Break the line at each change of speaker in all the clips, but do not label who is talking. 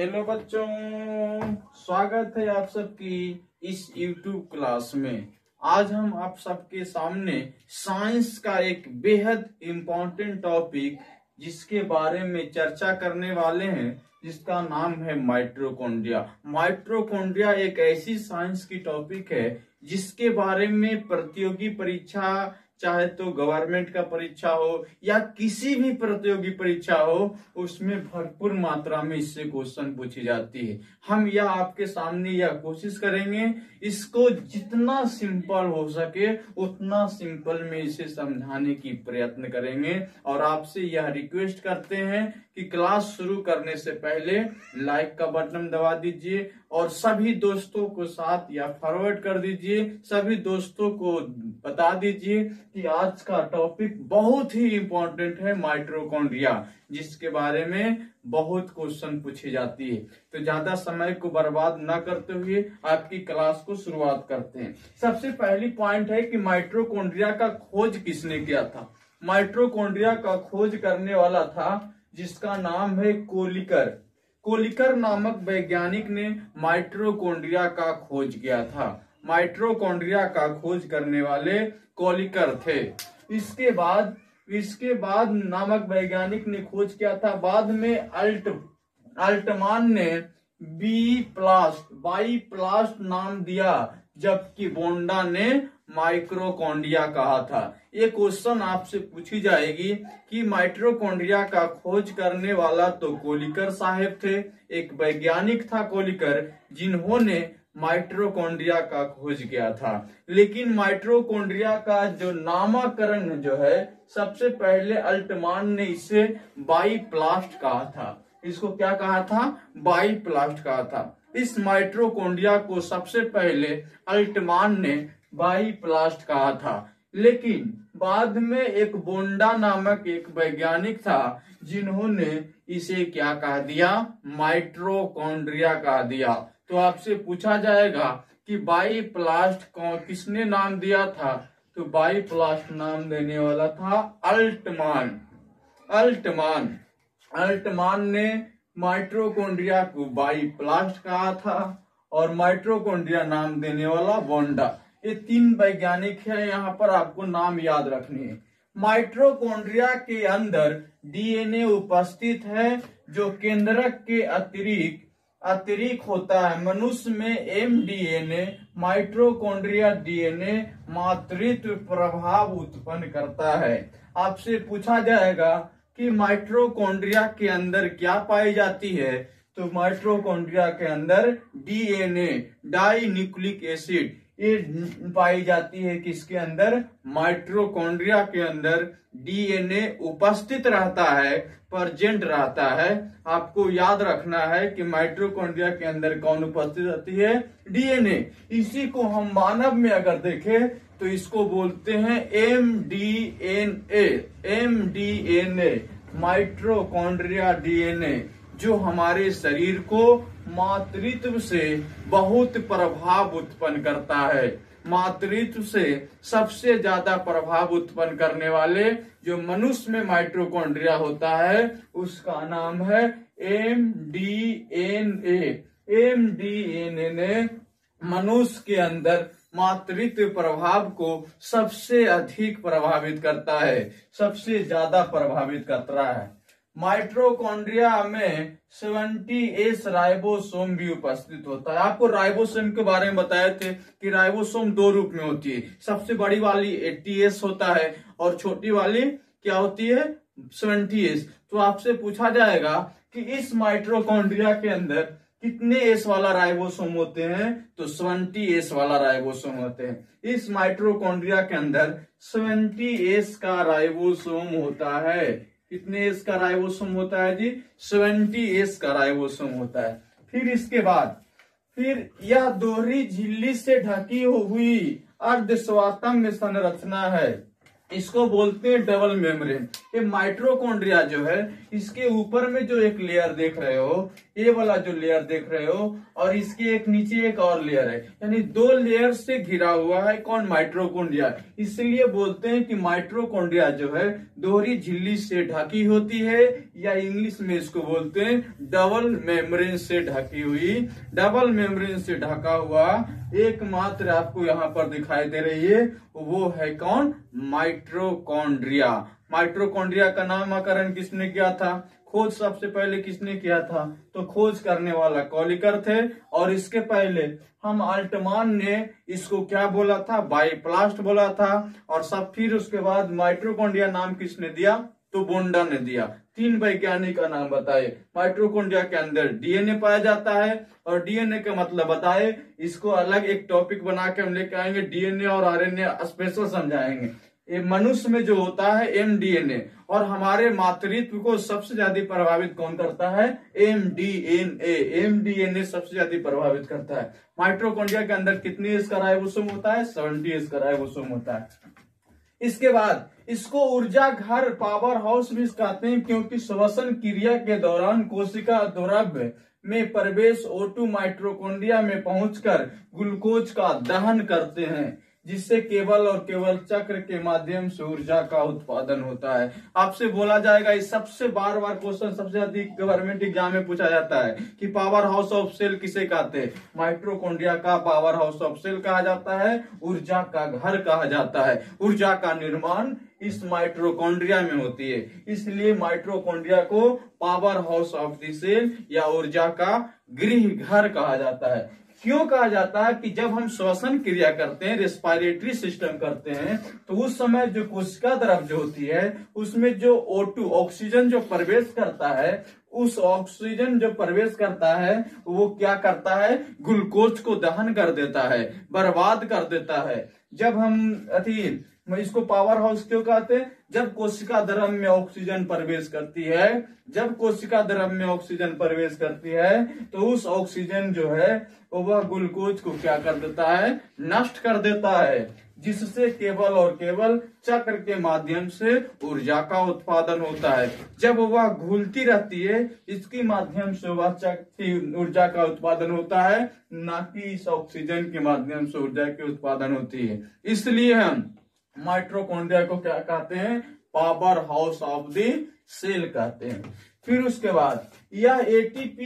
Hello बच्चों, स्वागत है आप सबकी इस YouTube क्लास में। आज हम आप सबके सामने साइंस का एक बेहद इम्पोर्टेंट टॉपिक जिसके बारे में चर्चा करने वाले हैं, जिसका नाम है माइटोकॉन्ड्रिया। माइटोकॉन्ड्रिया एक ऐसी साइंस की टॉपिक है जिसके बारे में प्रतियोगी परीक्षा, चाहे तो गवर्नमेंट का परीक्षा हो या किसी भी प्रतियोगी परीक्षा हो, उसमें भरपूर मात्रा में इससे क्वेश्चन पूछी जाती है। हम यह आपके सामने यह कोशिश करेंगे इसको जितना सिंपल हो सके उतना सिंपल में इसे समझाने की प्रयत्न करेंगे। और आपसे यह रिक्वेस्ट करते हैं कि क्लास शुरू करने से पहले लाइक का बटन दबा दीजिए और सभी दोस्तों को साथ या फॉरवर्ड कर दीजिए। सभी दोस्तों को बता दीजिए कि आज का टॉपिक बहुत ही इम्पोर्टेंट है, माइटोकॉन्ड्रिया, जिसके बारे में बहुत क्वेश्चन पूछी जाती है। तो ज्यादा समय को बर्बाद न करते हुए आपकी क्लास को शुरुआत करते हैं। सबसे पहली पॉइंट है कि माइटोकॉन्ड्रिया का खोज किसने किया था। माइटोकॉन्ड्रिया का खोज करने वाला था जिसका नाम है कोलिकर। कोलिकर नामक वैज्ञानिक ने माइटोकॉन्ड्रिया का खोज किया था। माइटोकॉन्ड्रिया का खोज करने वाले कोलिकर थे। इसके बाद नामक वैज्ञानिक ने खोज किया था। बाद में अल्टमान ने बाईप्लास्ट नाम दिया, जबकि बोंडा ने माइटोकॉन्ड्रिया कहा था। ये क्वेश्चन आपसे पूछी जाएगी कि माइटोकॉन्ड्रिया का खोज करने वाला तो कोलिकर साहब थे, एक वैज्ञानिक था कोलिकर जिन्होंने माइटोकॉन्ड्रिया का खोज किया था। लेकिन माइटोकॉन्ड्रिया का जो नामकरण जो है, सबसे पहले अल्टमान ने इसे बाईप्लास्ट कहा था। इसको क्या कहा था? बाईप्लास्ट कहा था। इस माइटोकॉन्ड्रिया को सबसे पहले अल्टमान ने बाईप्लास्ट कहा था। लेकिन बाद में एक बोंडा नामक एक वैज्ञानिक था जिन्होंने इसे क्या कह दिया? माइटोकॉन्ड्रिया कह दिया। तो आपसे पूछा जाएगा कि बाईप्लास्ट को किसने नाम दिया था? तो बाईप्लास्ट नाम देने वाला था अल्टमान ने माइटोकॉन्ड्रिया को बाईप्लास्ट कहा था और माइटोकॉन्ड्रिया नाम देने वाला बोंडा। ये तीन वैज्ञानिक हैं, यहाँ पर आपको नाम याद रखनी है। माइटोकॉन्ड्रिया के अंदर डीएनए उपस्थित है जो केंद्रक के अतिरिक्त होता है। मनुष्य में एमडीएनए, माइटोकॉन्ड्रिया डीएनए मातृत्व प्रभाव उत्पन्न करता है। आपसे पूछा जाएगा कि माइटोकॉन्ड्रिया के अंदर क्या पाई जाती है? तो माइटोकॉन्ड्रिया के अंदर डीएनए, डाई न्यूक्लिक एसिड, ये पाई जाती है। किसके अंदर? माइटोकॉन्ड्रिया के अंदर डीएनए उपस्थित रहता है, प्रेजेंट रहता है। आपको याद रखना है कि माइटोकॉन्ड्रिया के अंदर कौन उपस्थित रहती है? डीएनए। इसी को हम मानव में अगर देखें तो इसको बोलते हैं एमडीएनए, माइटोकॉन्ड्रिया डीएनए, जो हमारे शरीर को मातृत्व से बहुत प्रभाव उत्पन्न करता है। मातृत्व से सबसे ज्यादा प्रभाव उत्पन्न करने वाले जो मनुष्य में माइटोकॉन्ड्रिया होता है उसका नाम है एमडीएनए। एमडीएनए ने मनुष्य के अंदर मातृत्व प्रभाव को सबसे अधिक प्रभावित करता है, सबसे ज्यादा प्रभावित करता है। माइटोकॉन्ड्रिया में 70S राइबोसोम भी उपस्थित होता है। आपको राइबोसोम के बारे में बताए थे कि राइबोसोम दो रूप में होती है। सबसे बड़ी वाली 80S होता है और छोटी वाली क्या होती है? 70S। तो आपसे पूछा जाएगा कि इस माइटोकॉन्ड्रिया के अंदर कितने एस वाला राइबोसोम होते हैं? तो 70S वाला राइबोसोम होते हैं। इस माइटोकॉन्ड्रिया के अंदर 70S का राइबोसोम होता है। कितने एस का राइबोसोम होता है जी? 70S का राइबोसोम होता है। फिर इसके बाद यह दोहरी झिल्ली से ढकी हुई अर्धस्वातंग संरचना है। इसको बोलते हैं डबल मेम्ब्रेन। ये माइटोकॉन्ड्रिया जो है, इसके ऊपर में जो एक लेयर देख रहे हो, ये वाला जो लेयर देख रहे हो, और इसके एक नीचे एक और लेयर है, यानी 2 लेयर से घिरा हुआ है कौन? माइटोकॉन्ड्रिया। इसलिए बोलते हैं कि माइटोकॉन्ड्रिया जो है दोहरी झिल्ली से ढकी होती है, या इंग्लिश में इसको बोलते हैं डबल मेम्ब्रेन से ढकी हुई। डबल मेम्ब्रेन से ढका हुआ एकमात्र आपको यहाँ पर दिखाई दे रही है, वो है कौन? माइटोकॉन्ड्रिया। माइटोकॉन्ड्रिया का नामकरण किसने किया था? खोज सबसे पहले किसने किया था? तो खोज करने वाला कॉलिकर थे, और इसके पहले हम अल्टमान ने इसको क्या बोला था? बायोप्लास्ट बोला था। और सब फिर उसके बाद माइटोकॉन्ड्रिया नाम किसने दिया? तो बोंडा ने दिया। 3 वैज्ञानिक का नाम बताए। माइटोकॉन्ड्रिया के अंदर डीएनए पाया जाता है, और डीएनए का मतलब बताए, इसको अलग एक टॉपिक बना के हम लेके आएंगे, डीएनए और आरएनए स्पेशल समझाएंगे। ये मनुष्य में जो होता है एमडीएनए, और हमारे मातृत्व को सबसे ज्यादा प्रभावित कौन करता है? एमडीएनए। एमडीएनए सबसे ज्यादा प्रभावित करता है। माइटोकॉन्ड्रिया के अंदर कितनी एस का राइबोसोम होता है? 70 एस का राइबोसोम होता है। इसके बाद इसको ऊर्जा घर, पावर हाउस भी कहते हैं, क्योंकि श्वसन क्रिया के दौरान कोशिका द्रव्य में प्रवेश O2 माइटोकॉन्ड्रिया में पहुंचकर ग्लूकोज का दहन करते हैं, जिससे केवल और केवल चक्र के माध्यम से ऊर्जा का उत्पादन होता है। आपसे बोला जाएगा, इस सबसे बार बार क्वेश्चन सबसे अधिक गवर्नमेंट एग्जाम में पूछा जाता है कि पावर हाउस ऑफ सेल किसे कहते हैं? माइटोकॉन्ड्रिया का पावर हाउस ऑफ सेल कहा जाता है, ऊर्जा का घर कहा जाता है। ऊर्जा का निर्माण इस माइटोकॉन्ड्रिया में होती है, इसलिए माइटोकॉन्ड्रिया को power house of the cell या ऊर्जा का गृह घर कहा जाता है। क्यों कहा जाता है? कि जब हम श्वसन क्रिया करते हैं, रेस्पिरेटरी सिस्टम करते हैं, तो उस समय जो कोशिका द्रव्य जो होती है, उसमें जो O2 ऑक्सीजन जो प्रवेश करता है, उस ऑक्सीजन जो प्रवेश करता है वो क्या करता है? ग्लूकोज को दहन कर देता है, बर्बाद कर देता है। जब हम इसको पावर हाउस क्यों कहते हैं? जब कोशिका द्रव्य में ऑक्सीजन प्रवेश करती है, जब कोशिका द्रव्य में ऑक्सीजन प्रवेश करती है, तो उस ऑक्सीजन जो है वह ग्लूकोज को क्या कर देता है? नष्ट कर देता है, जिससे केवल और केवल चक्र के माध्यम से ऊर्जा का उत्पादन होता है। जब वह घूमती रहती है, इसके माध्यम से वह चक्र ऊर्जा का उत्पादन होता है, न कि इस ऑक्सीजन के माध्यम से ऊर्जा की उत्पादन होती है। इसलिए हम माइटोकॉन्ड्रिया को क्या कहते हैं? Power house of the cell कहते हैं। फिर उसके बाद यह एटीपी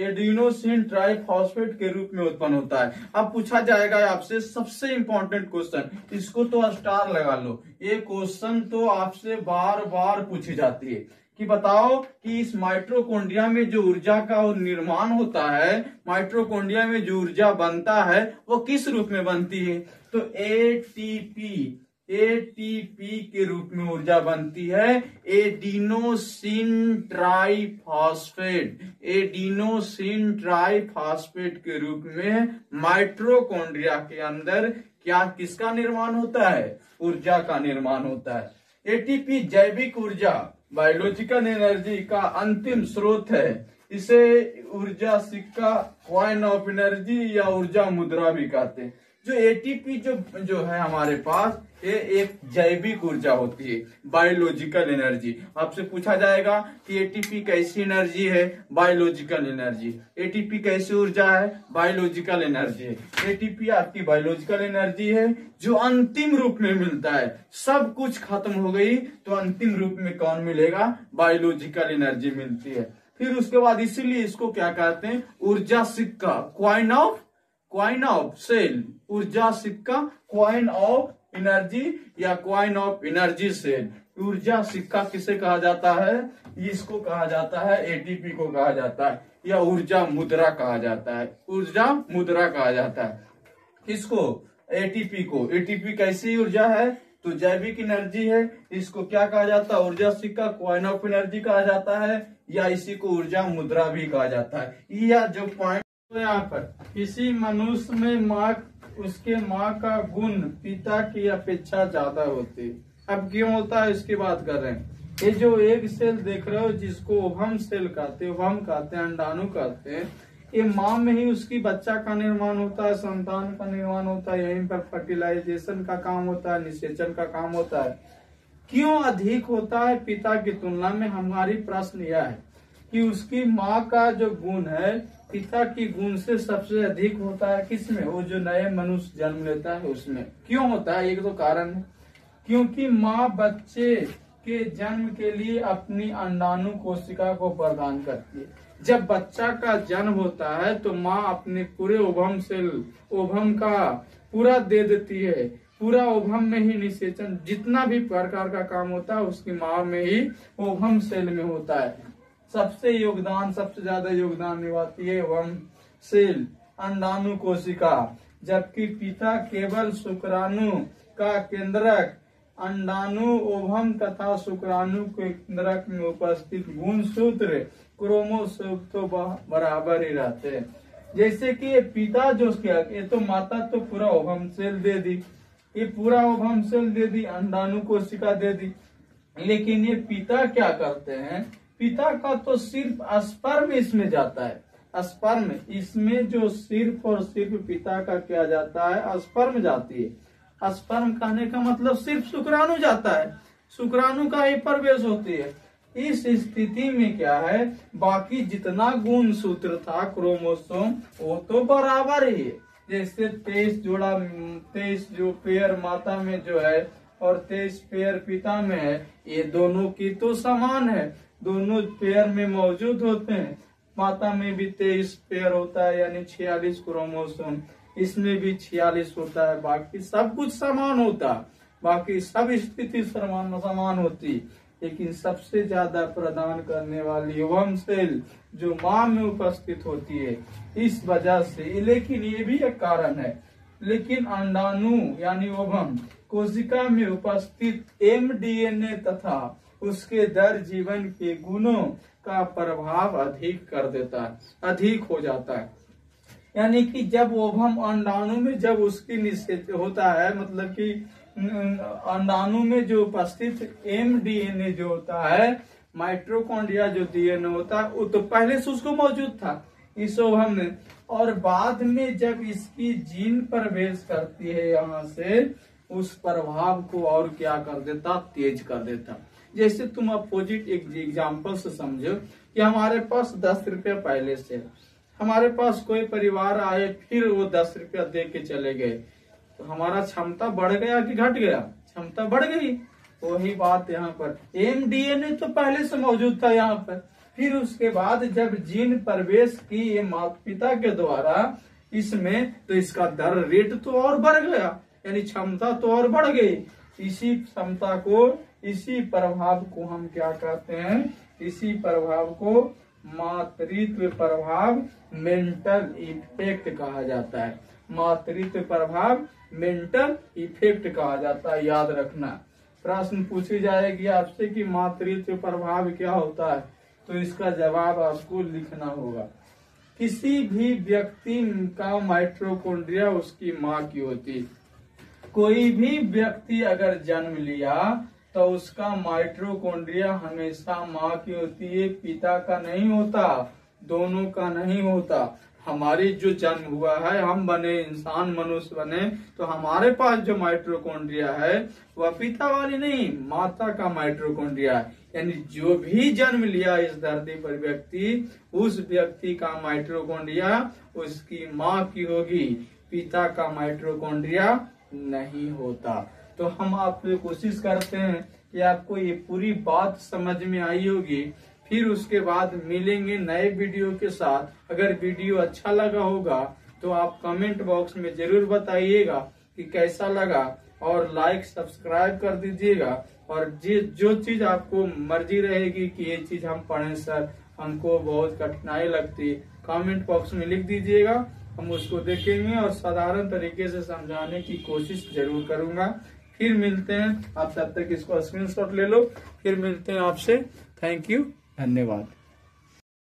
एडिनोसिन ट्राइफॉस्फेट के रूप में उत्पन्न होता है। अब पूछा जाएगा आपसे सबसे इंपॉर्टेंट क्वेश्चन, इसको तो स्टार लगा लो, ये क्वेश्चन तो आपसे बार बार पूछी जाती है कि बताओ कि इस माइटोकॉन्ड्रिया में जो ऊर्जा का निर्माण होता है, माइटोकॉन्ड्रिया में जो ऊर्जा बनता है, वो किस रूप में बनती है? तो एटीपी के रूप में ऊर्जा बनती है, एडिनोसिन ट्राइफॉस्फेट। एडिनोसिन ट्राइफॉस्फेट के रूप में माइटोकॉन्ड्रिया के अंदर क्या किसका निर्माण होता है? ऊर्जा का निर्माण होता है। एटीपी जैविक ऊर्जा, बायोलॉजिकल एनर्जी का अंतिम स्रोत है। इसे ऊर्जा सिक्का, कॉइन ऑफ एनर्जी या ऊर्जा मुद्रा भी कहते हैं। जो एटीपी जो है हमारे पास, ये एक जैविक ऊर्जा होती है, बायोलॉजिकल एनर्जी। आपसे पूछा जाएगा कि एटीपी कैसी एनर्जी है? Biological energy. एटीपी कैसी ऊर्जा है? बायोलॉजिकल एनर्जी है। एटीपी आपकी बायोलॉजिकल एनर्जी है, जो अंतिम रूप में मिलता है। सब कुछ खत्म हो गई तो अंतिम रूप में कौन मिलेगा? बायोलॉजिकल एनर्जी मिलती है। फिर उसके बाद इसीलिए इसको क्या कहते हैं? ऊर्जा सिक्का, क्वाइन ऑफ सेल। ऊर्जा सिक्का, क्वाइन ऑफ एनर्जी या क्वाइन ऑफ एनर्जी सेल। ऊर्जा सिक्का किसे कहा जाता है? इसको कहा जाता है, एटीपी को कहा जाता है, या ऊर्जा मुद्रा कहा जाता है। ऊर्जा मुद्रा कहा जाता है किसको? एटीपी को। एटीपी कैसी ऊर्जा है? तो जैविक एनर्जी है। इसको क्या कहा जाता है? ऊर्जा सिक्का, क्वाइन ऑफ एनर्जी कहा जाता है, या इसी को ऊर्जा मुद्रा भी कहा जाता है। यह जो पॉइंट यहाँ पर, किसी मनुष्य में उसके माँ का गुण पिता की अपेक्षा ज्यादा होती है। अब क्यों होता है इसकी बात कर रहे हैं। ये जो एग सेल देख रहे हो, जिसको ओवम सेल कहते हैं, ओवम कहते हैं, अंडाणु कहते हैं, ये माँ में ही उसकी बच्चा का निर्माण होता है, संतान का निर्माण होता है। यहीं पर फर्टिलाइजेशन का काम होता है, निषेचन का काम होता है। क्यों अधिक होता है पिता की तुलना में? हमारी प्रश्न यह है कि उसकी माँ का जो गुण है पिता की गुण से सबसे अधिक होता है किसमें? वो जो नए मनुष्य जन्म लेता है उसमें। क्यों होता है? एक तो कारण है, क्योंकि माँ बच्चे के जन्म के लिए अपनी अंडाणु कोशिका को प्रदान करती है। जब बच्चा का जन्म होता है तो माँ अपने पूरे ओभम का पूरा दे देती है। पूरा ओभम में ही निषेचन जितना भी प्रकार का काम होता है उसकी माँ में ही ओभम सेल में होता है। सबसे ज्यादा योगदान निभाती है ओभम सेल अंडाणु कोशिका, जबकि पिता केवल शुक्राणु का केंद्रक अंडाणु ओभम तथा शुक्राणु के केंद्रक में उपस्थित गुणसूत्र क्रोमोसोम तो बराबर ही रहते हैं। जैसे कि ये पिता जो ये तो माता तो पूरा ओभम सेल दे दी, ये पूरा ओभम सेल दे दी, अंडाणु कोशिका दे दी, लेकिन ये पिता क्या करते हैं? पिता का तो सिर्फ स्पर्म इसमें जाता है। स्पर्म इसमें जो सिर्फ और सिर्फ पिता का क्या जाता है? स्पर्म जाती है। स्पर्म कहने का मतलब सिर्फ शुक्राणु जाता है, शुक्राणु का ही प्रवेश होती है। इस स्थिति में क्या है, बाकी जितना गुण सूत्र था क्रोमोसोम वो तो बराबर ही है। जैसे 23 जो पेयर माता में जो है और 23 पेयर पिता में है, ये दोनों की तो समान है, दोनों पेयर में मौजूद होते हैं। माता में भी 23 पेयर होता है यानी 46 क्रोमोसोम, इसमें भी 46 होता है। बाकी सब कुछ समान होता, बाकी सब स्थिति समान होती, लेकिन सबसे ज्यादा प्रदान करने वाली ओभम सेल जो माँ में उपस्थित होती है। इस वजह से, लेकिन ये भी एक कारण है, लेकिन अंडाणु यानी ओभम कोशिका में उपस्थित mDNA तथा उसके दर जीवन के गुणों का प्रभाव अधिक कर देता है, अधिक हो जाता है। यानी कि जब ओभम अंडाणु में जब उसकी निषेध होता है, मतलब कि अंडाणु में जो उपस्थित mDNA जो होता है, माइटोकॉन्ड्रिया जो डीएनए होता है, वो तो पहले से उसको मौजूद था इस ओभम में, और बाद में जब इसकी जीन प्रवेश करती है यहाँ से, उस प्रभाव को और क्या कर देता? तेज कर देता। जैसे तुम अपोजिट एक एग्जाम्पल से समझो कि हमारे पास 10 रुपया पहले से, हमारे पास कोई परिवार आए फिर वो 10 रुपया दे के चले गए, तो हमारा क्षमता बढ़ गया कि घट गया? क्षमता बढ़ गई। वही बात यहाँ पर, mDNA तो पहले से मौजूद था यहाँ पर, फिर उसके बाद जब जीन प्रवेश की ये माता पिता के द्वारा इसमें, तो इसका दर रेट तो और बढ़ गया, यानी क्षमता तो और बढ़ गई। इसी क्षमता को, इसी प्रभाव को हम क्या कहते हैं? इसी प्रभाव को मातृत्व प्रभाव, मेंटल इफेक्ट कहा जाता है। मातृत्व प्रभाव मेंटल इफेक्ट कहा जाता है, याद रखना। प्रश्न पूछी जाएगी आपसे कि मातृत्व प्रभाव क्या होता है, तो इसका जवाब आपको लिखना होगा। किसी भी व्यक्ति का माइटोकॉन्ड्रिया उसकी माँ की होती। कोई भी व्यक्ति अगर जन्म लिया तो उसका माइटोकॉन्ड्रिया हमेशा माँ की होती है, पिता का नहीं होता, दोनों का नहीं होता। हमारी जो जन्म हुआ है, हम बने इंसान, मनुष्य बने, तो हमारे पास जो माइटोकॉन्ड्रिया है वह पिता वाली नहीं, माता का माइटोकॉन्ड्रिया है। यानी जो भी जन्म लिया इस धरती पर व्यक्ति, उस व्यक्ति का माइटोकॉन्ड्रिया उसकी माँ की होगी, पिता का माइटोकॉन्ड्रिया नहीं होता। तो हम आपसे कोशिश करते हैं कि आपको ये पूरी बात समझ में आई होगी। फिर उसके बाद मिलेंगे नए वीडियो के साथ। अगर वीडियो अच्छा लगा होगा तो आप कमेंट बॉक्स में जरूर बताइएगा कि कैसा लगा, और लाइक सब्सक्राइब कर दीजिएगा। और जो चीज आपको मर्जी रहेगी कि ये चीज हम पढ़ें सर, हमको बहुत कठिनाई लगती है, कमेंट बॉक्स में लिख दीजिएगा, हम उसको देखेंगे और साधारण तरीके से समझाने की कोशिश जरूर करूंगा। फिर मिलते हैं, आप तब तक इसको स्क्रीनशॉट ले लो, फिर मिलते हैं आपसे। थैंक यू, धन्यवाद।